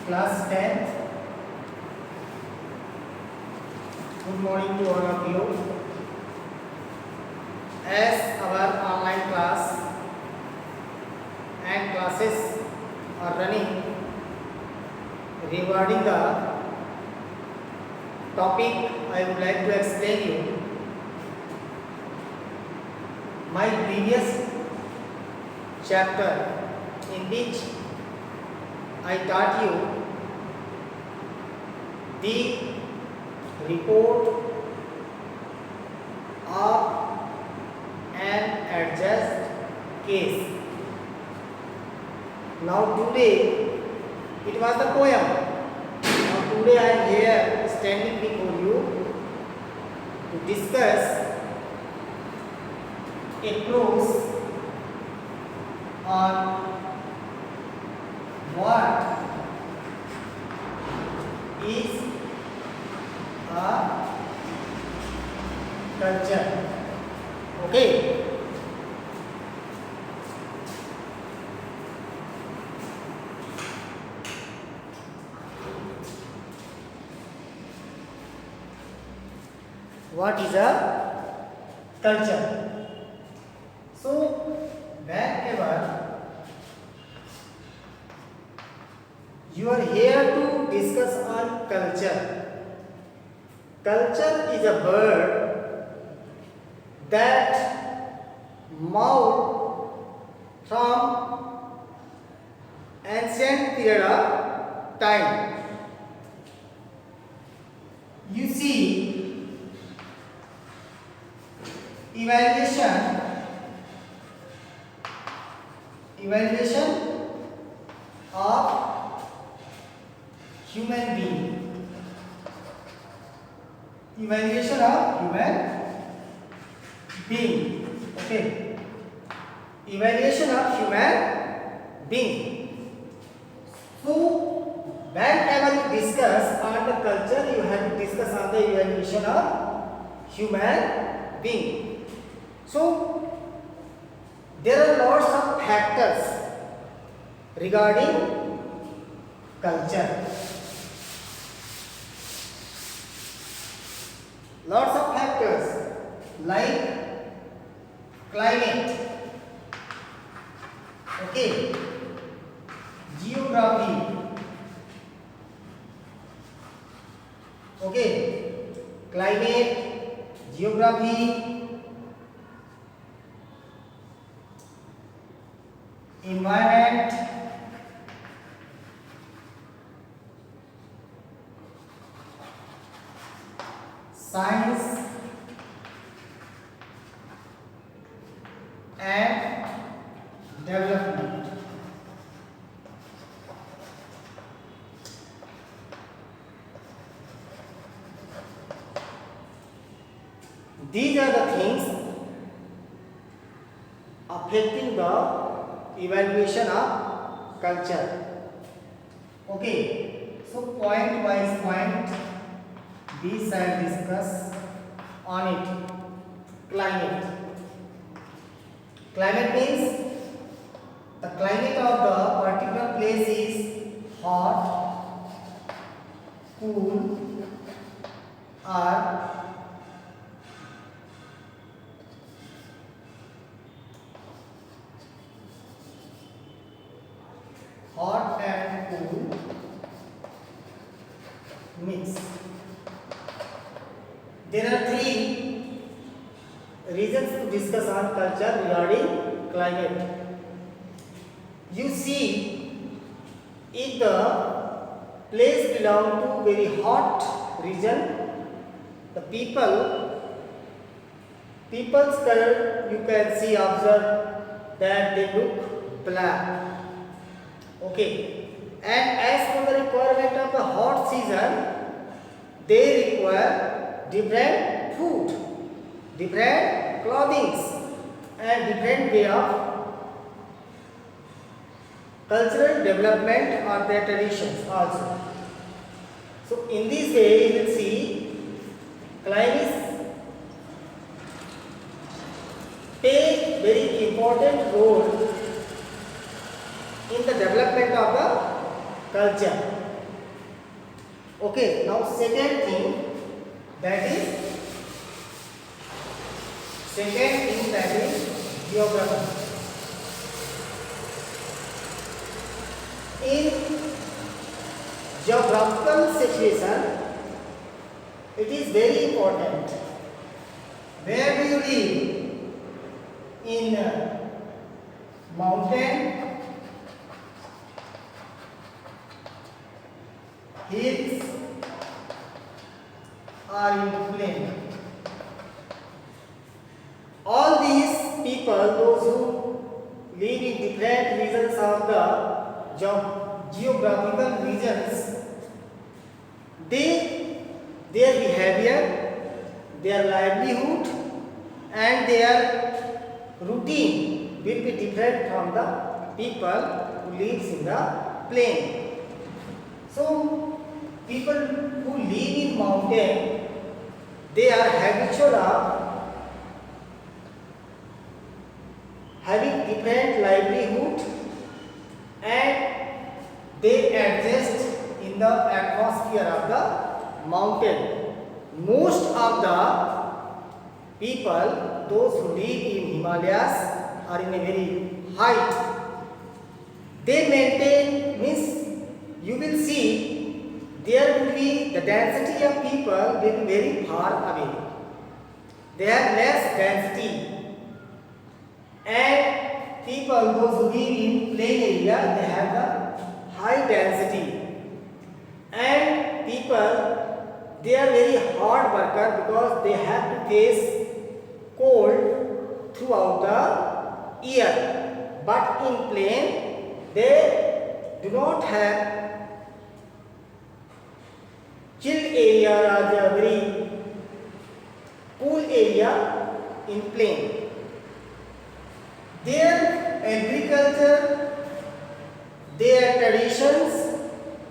Class 10th. Good morning to all of you. As our online class and classes are running regarding the topic, I would like to explain you my previous chapter in which I taught you the report of an adjust case. Now today it was the poem. Now today I am here standing before you to discuss a close on what is a culture. Okay. What is a culture? So, whenever you are here to discuss on culture, culture is a word that moved from ancient period of time. You see, evaluation of human being, evaluation of human being. Okay, evaluation of human being. So whenever you discuss on the culture, you have to discuss on the evaluation of human being. So there are lots of factors regarding culture. Lots of factors like climate, okay, geography, okay, climate, geography, environment, science, and development. These are the things affecting the evaluation of culture. Okay, so point wise point we shall discuss on it. Climate. Climate means the climate of the particular place is hot, cool, or hot and cool mix. There are three reasons to discuss on culture regarding climate. You see, if the place belongs to very hot region, the people's color you can see, observe that they look black. Okay, and as for the requirement of the hot season, they require different food, different clothing, and different way of cultural development or their traditions also. So in this way you will see climate play very important role in the development of the culture. Okay, now second thing that is geography. In geographical situation, it is very important. Where do you live? In mountain, hills, or in plain. All these people, those who live in different regions of the geographical regions, their behavior, their livelihood, and their routine will be different from the people who lives in the plain. So, people who live in mountain, they are habitual of having different livelihood, and they adjust in the atmosphere of the mountain. Most of the people, those who live in Himalayas or in a very height, they maintain, means you will see there will be the density of people will be very far away. They have less density. And people, those who live in plain area, they have the high density. And people, they are very hard worker because they have to face cold throughout the year. But in plain, they do not have chilled area or the very cool area in plain. Their agriculture, their traditions,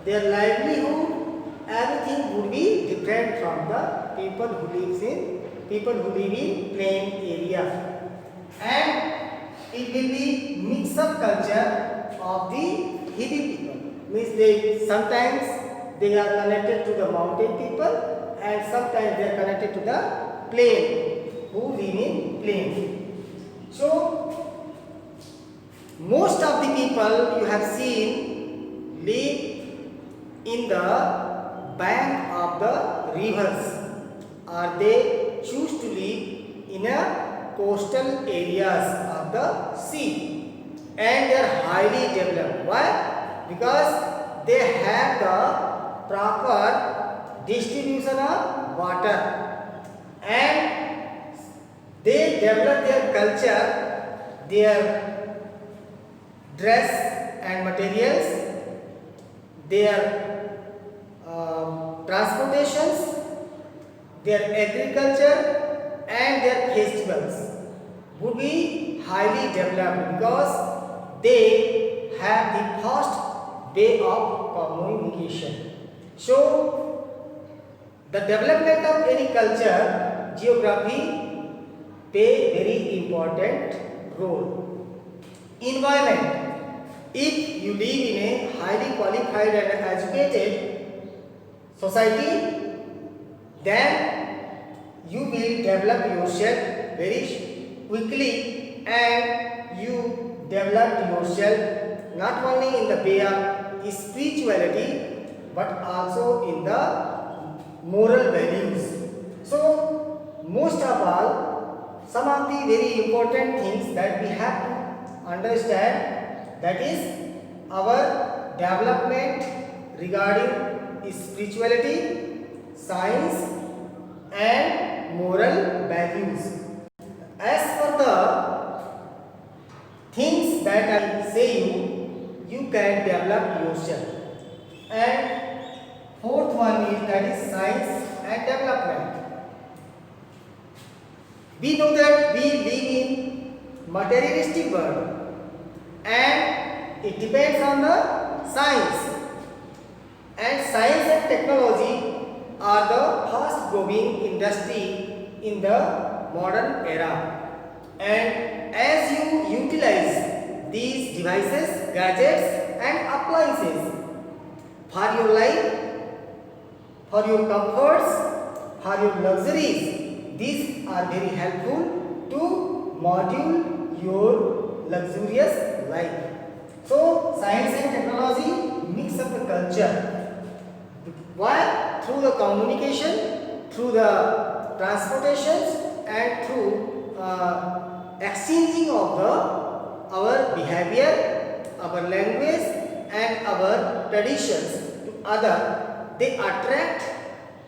their livelihood, everything would be different from the people who live in plain area. And it will be mix up culture of the hilly people. Means sometimes they are connected to the mountain people, and sometimes they are connected to the plain, who live in plain. So most of the people you have seen live in the bank of the rivers, or they choose to live in a coastal areas of the sea, and they are highly developed. Why? Because they have the proper distribution of water, and they develop their culture, their dress and materials, their transportations, their agriculture, and their festivals would be highly developed because they have the fast way of communication. So, the development of any culture, geography play very important role. Environment. If you live in a highly qualified and educated society, then you will develop yourself very quickly, and you develop yourself not only in the way of spirituality but also in the moral values. So, most of all, some of the very important things that we have to understand, that is our development regarding spirituality, science, and moral values. As for the things that I say you can develop yourself. And fourth one is, that is science and development. We know that we live in materialistic world, and it depends on the science. And science and technology are the fast growing industry in the modern era. And as you utilize these devices, gadgets and appliances for your life, for your comforts, for your luxuries. These are very helpful to module your luxurious life. So science and technology mix up the culture. Why? Through the communication, through the transportations, and through exchanging of our behavior, our language, and our traditions to other. They attract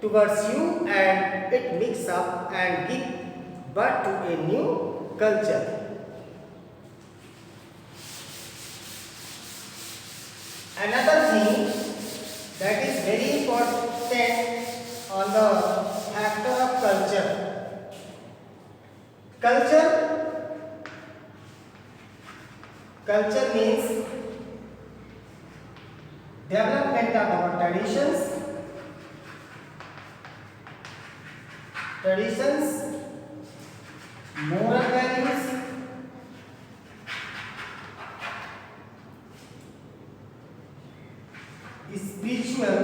towards you, and it mix up and give birth to a new culture. Another thing that is very important on the factor of culture. Culture means development of our traditions, moral values, spiritual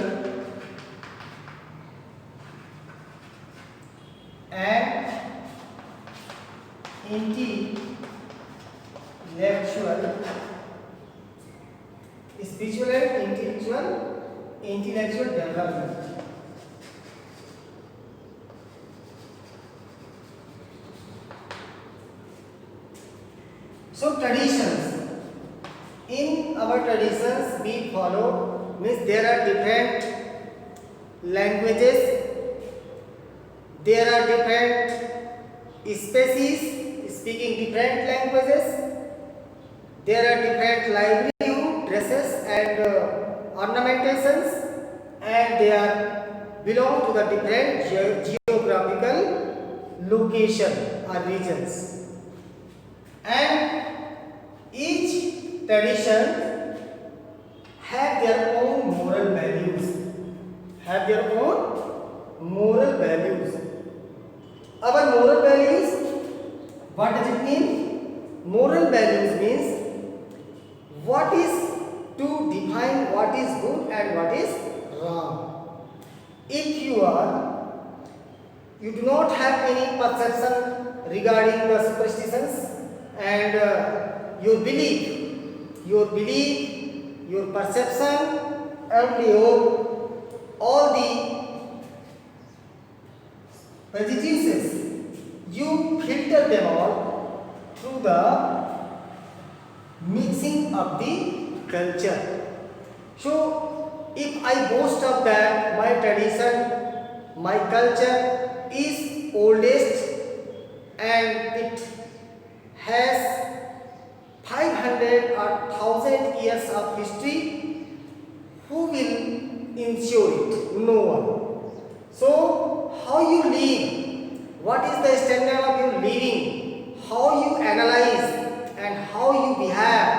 and intellectual development. So traditions, in our traditions we follow, means there are different languages, there are different species speaking different languages, there are different livelihood, dresses and ornamentations, and they are belong to the different geographical location or regions, and each tradition have their own moral values. Our moral values, what does it mean? Moral values means what is to define what is good and what is wrong. If you do not have any perception regarding the superstitions and your belief, your perception, and all the prejudices, you filter them all through the mixing of the culture. So if I boast of that my tradition, my culture is oldest and it has 500 or 1000 years of history, who will ensure it? No one. So how you live, what is the standard of your living, how you analyze and how you behave,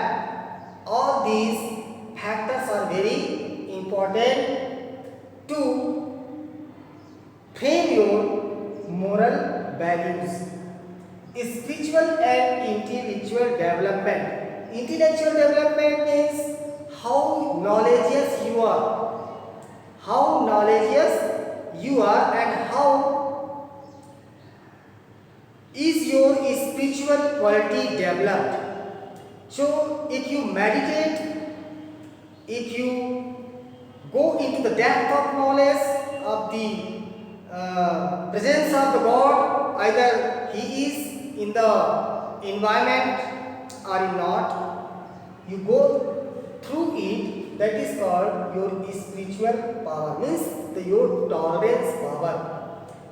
all these factors are very important to frame your moral values. Spiritual and intellectual development. Intellectual development means how knowledgeous you are, and how is your spiritual quality developed. So if you meditate, if you go into the depth of knowledge of the presence of the God, either He is in the environment or in not, you go through it, that is called your spiritual power, means your tolerance power.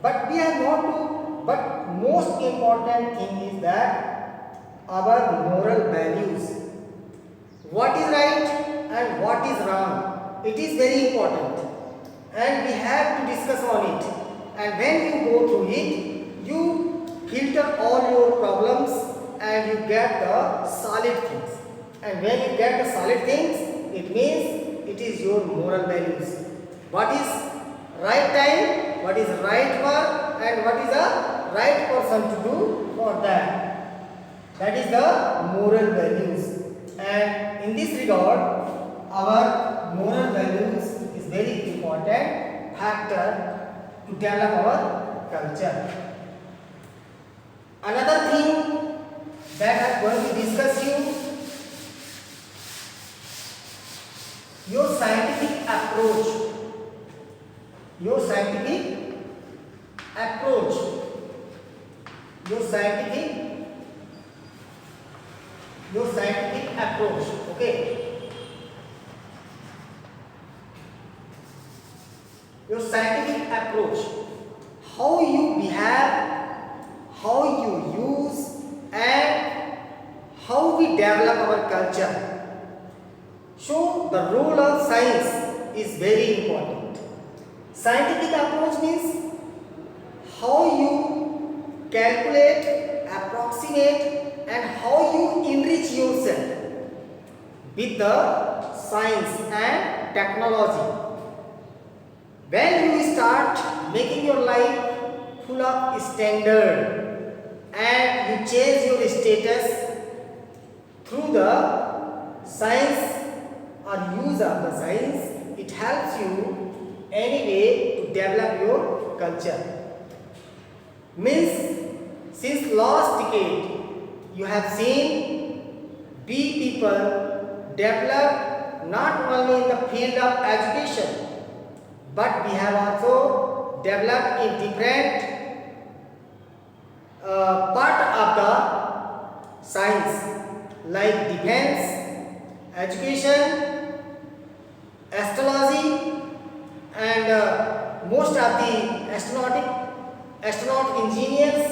But we have not to, but most important thing is that our moral values, what is right and what is wrong, it is very important, and we have to discuss on it. And when you go through it, you filter all your problems and you get the solid things. And when you get the solid things, it means it is your moral values. What is right time, what is right work, and what is the right person to do for that. That is the moral values. And in this regard, our moral values is very important. factor to develop our culture. Another thing that I am going to discuss your scientific approach. Your scientific approach. Okay. Your scientific approach. How you behave, how you use, and how we develop our culture. So the role of science is very important. Scientific approach means how you calculate, approximate, and how you enrich yourself with the science and technology. When you start making your life full of standard and you change your status through the science or use of the science, it helps you anyway to develop your culture. Means since last decade you have seen we people develop not only in the field of education, but we have also developed in different part of the science like defense, education, astrology, and most of the astronaut engineers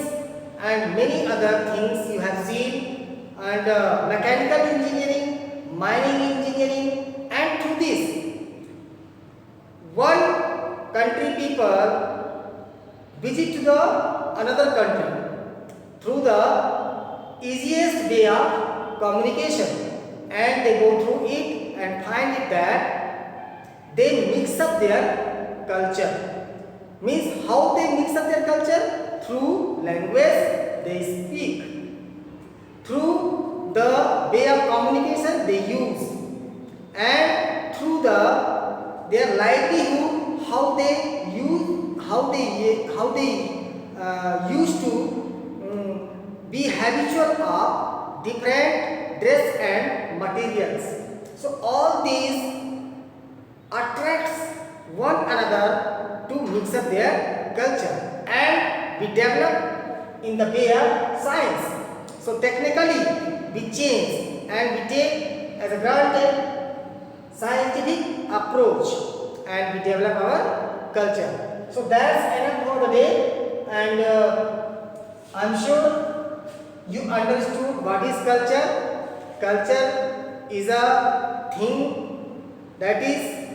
and many other things you have seen, and mechanical engineering, mining engineering, and through this one country people visit to the another country through the easiest way of communication, and they go through it and find it that they mix up their culture. Means how they mix up their culture? Through language they speak, through the way of communication they use, and through their livelihood, how they used to be habitual of different dress and materials. So all these attracts one another to mix up their culture, and we develop in the way of science. So technically we change and we take as a granted scientific approach and we develop our culture. So that's enough for the day, and I'm sure you understood what is culture. Culture is a thing that is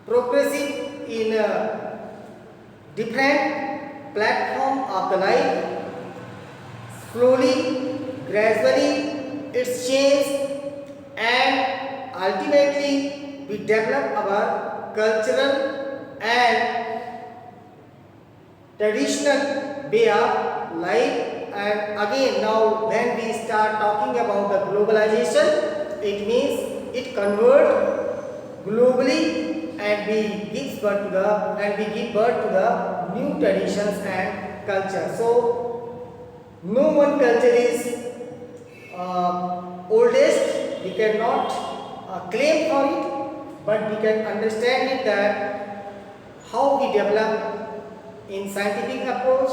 progressive in different platform of the life. Slowly, gradually, it's changed, and ultimately we develop our cultural and traditional way of life. And again, now when we start talking about the globalization, it means it converts globally, and we give birth to the new traditions and culture. So no one culture is oldest. We cannot claim for it, but we can understand it that how we develop in scientific approach,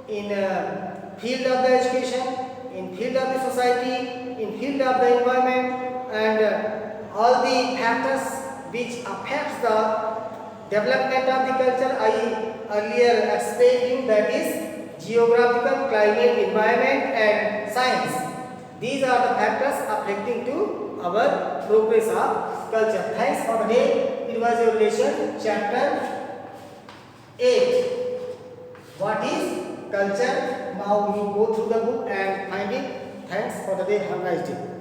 in field of the education, in field of the society, in field of the environment, and all the factors which affects the development of the culture. I earlier explained you, that is geographical, climate, environment, and science. These are the factors affecting to our progress of culture. Thanks for the day. It was your lesson chapter 8. What is culture? Now we go through the book and find it. Thanks for the day. Have a nice day.